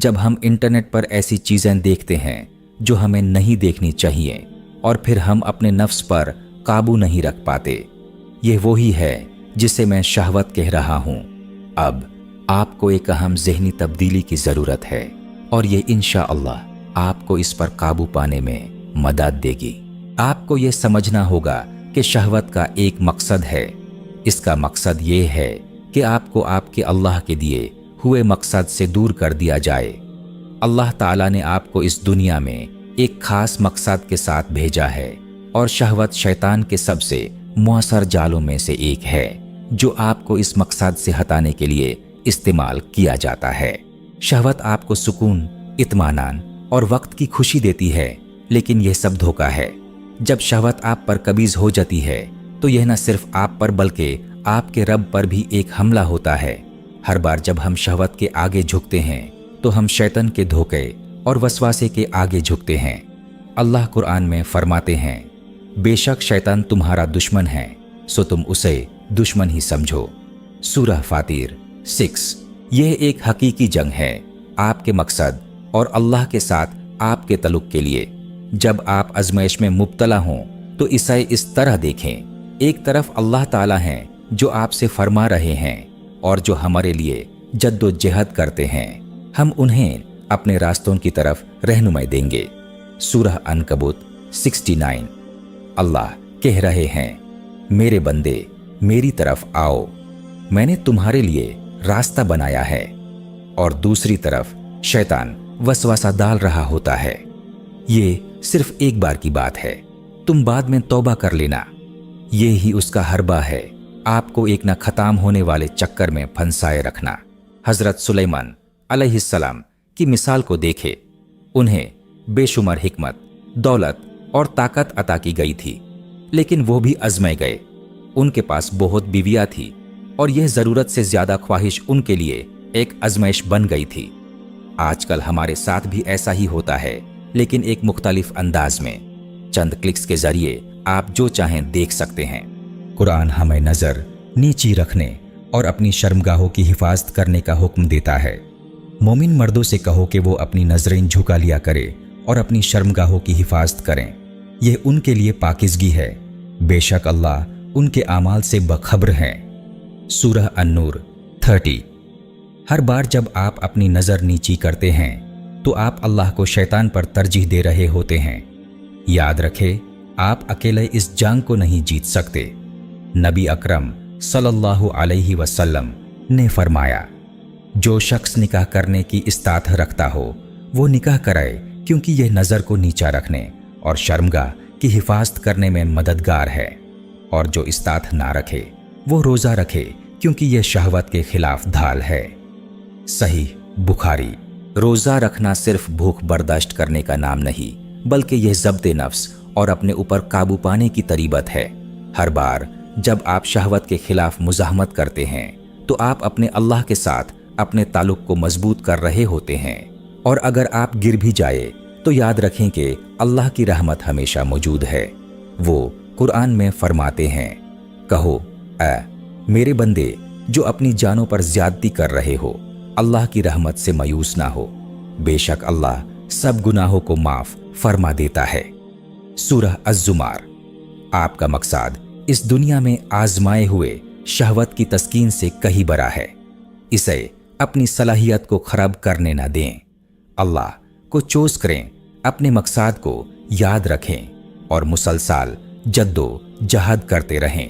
जब हम इंटरनेट पर ऐसी चीज़ें देखते हैं जो हमें नहीं देखनी चाहिए और फिर हम अपने नफ्स पर काबू नहीं रख पाते। ये वही है जिसे मैं शहवत कह रहा हूँ। अब आपको एक अहम ज़हनी तब्दीली की ज़रूरत है और ये इंशाअल्लाह आपको इस पर काबू पाने में मदद देगी। आपको ये समझना होगा कि शहवत का एक मकसद है। इसका मकसद ये है कि आपको आपके अल्लाह के दिए हुए मकसद से दूर कर दिया जाए। अल्लाह ताला ने आपको इस दुनिया में एक खास मकसद के साथ भेजा है और शहवत शैतान के सबसे मुअस्सर जालों में से एक है जो आपको इस मकसद से हटाने के लिए इस्तेमाल किया जाता है। शहवत आपको सुकून, इत्मीनान और वक्त की खुशी देती है, लेकिन यह सब धोखा है। जब शहवत आप पर कबीज हो जाती है तो यह न सिर्फ आप पर बल्कि आपके रब पर भी एक हमला होता है। हर बार जब हम शहवत के आगे झुकते हैं तो हम शैतान के धोखे और वसवासे के आगे झुकते हैं। अल्लाह कुरान में फरमाते हैं, बेशक शैतान तुम्हारा दुश्मन है, सो तुम उसे दुश्मन ही समझो। सूरह फातिर 6। यह एक हकीकी जंग है आपके मकसद और अल्लाह के साथ आपके तल्लुक के लिए। जब आप आजमाइश में मुब्तला हों तो इसे इस तरह देखें, एक तरफ अल्लाह ताला हैं जो आपसे फरमा रहे हैं और जो हमारे लिए जद्दोजहद करते हैं। हम उन्हें अपने रास्तों की तरफ रहनुमाई देंगे। सूरह अनकबूत 69। अल्लाह कह रहे हैं, मेरे बंदे मेरी तरफ आओ, मैंने तुम्हारे लिए रास्ता बनाया है। और दूसरी तरफ शैतान वसवासा डाल रहा होता है, ये सिर्फ एक बार की बात है, तुम बाद में तौबा कर लेना। ये ही उसका हरबा है, आपको एक न खत्म होने वाले चक्कर में फंसाए रखना। हजरत सुलेमान अलैहिस्सलाम की मिसाल को देखे, उन्हें बेशुमार हिकमत, दौलत और ताकत अता की गई थी, लेकिन वो भी आजमाए गए। उनके पास बहुत बीवियां थी और यह जरूरत से ज्यादा ख्वाहिश उनके लिए एक आजमाइश बन गई थी। आजकल हमारे साथ भी ऐसा ही होता है, लेकिन एक मुख्तलिफ अंदाज में। चंद क्लिक्स के जरिए आप जो चाहें देख सकते हैं। कुरान हमें नजर नीची रखने और अपनी शर्मगाहों की हिफाजत करने का हुक्म देता है। मोमिन मर्दों से कहो कि वो अपनी नजरें झुका लिया करे और अपनी शर्मगाहों की हिफाजत करें, यह उनके लिए पाकिज़गी है। बेशक अल्लाह उनके आमाल से बखबर हैं। सूरह अन-नूर 30। हर बार जब आप अपनी नज़र नीची करते हैं तो आप अल्लाह को शैतान पर तरजीह दे रहे होते हैं। याद रखें, आप अकेले इस जंग को नहीं जीत सकते। नबी अकरम सल्लल्लाहु अलैहि वसल्लम ने फरमाया, जो शख्स निकाह करने की इस्तात रखता हो वो निकाह कराए, क्योंकि यह नज़र को नीचा रखने और शर्मगाह की हिफाजत करने में मददगार है। और जो इस्तात ना रखे वो रोज़ा रखे, क्योंकि यह शहवत के खिलाफ ढाल है। सही बुखारी। रोज़ा रखना सिर्फ भूख बर्दाश्त करने का नाम नहीं, बल्कि यह ज़ब्त नफ्स और अपने ऊपर काबू पाने की तरीबत है। हर बार जब आप शहवत के खिलाफ मुज़ाहमत करते हैं तो आप अपने अल्लाह के साथ अपने ताल्लुक को मजबूत कर रहे होते हैं। और अगर आप गिर भी जाए तो याद रखें कि अल्लाह की रहमत हमेशा मौजूद है। वो कुरान में फरमाते हैं, कहो ऐ मेरे बंदे जो अपनी जानों पर ज्यादती कर रहे हो, अल्लाह की रहमत से मायूस ना हो, बेशक अल्लाह सब गुनाहों को माफ फरमा देता है। सूरह अज़्ज़ुमार। आपका मकसद इस दुनिया में आजमाए हुए शहवत की तस्कीन से कहीं बड़ा है। इसे अपनी सलाहियत को खराब करने न दें। अल्लाह को चोस करें, अपने मकसद को याद रखें और मुसलसल जद्दो जहद करते रहें।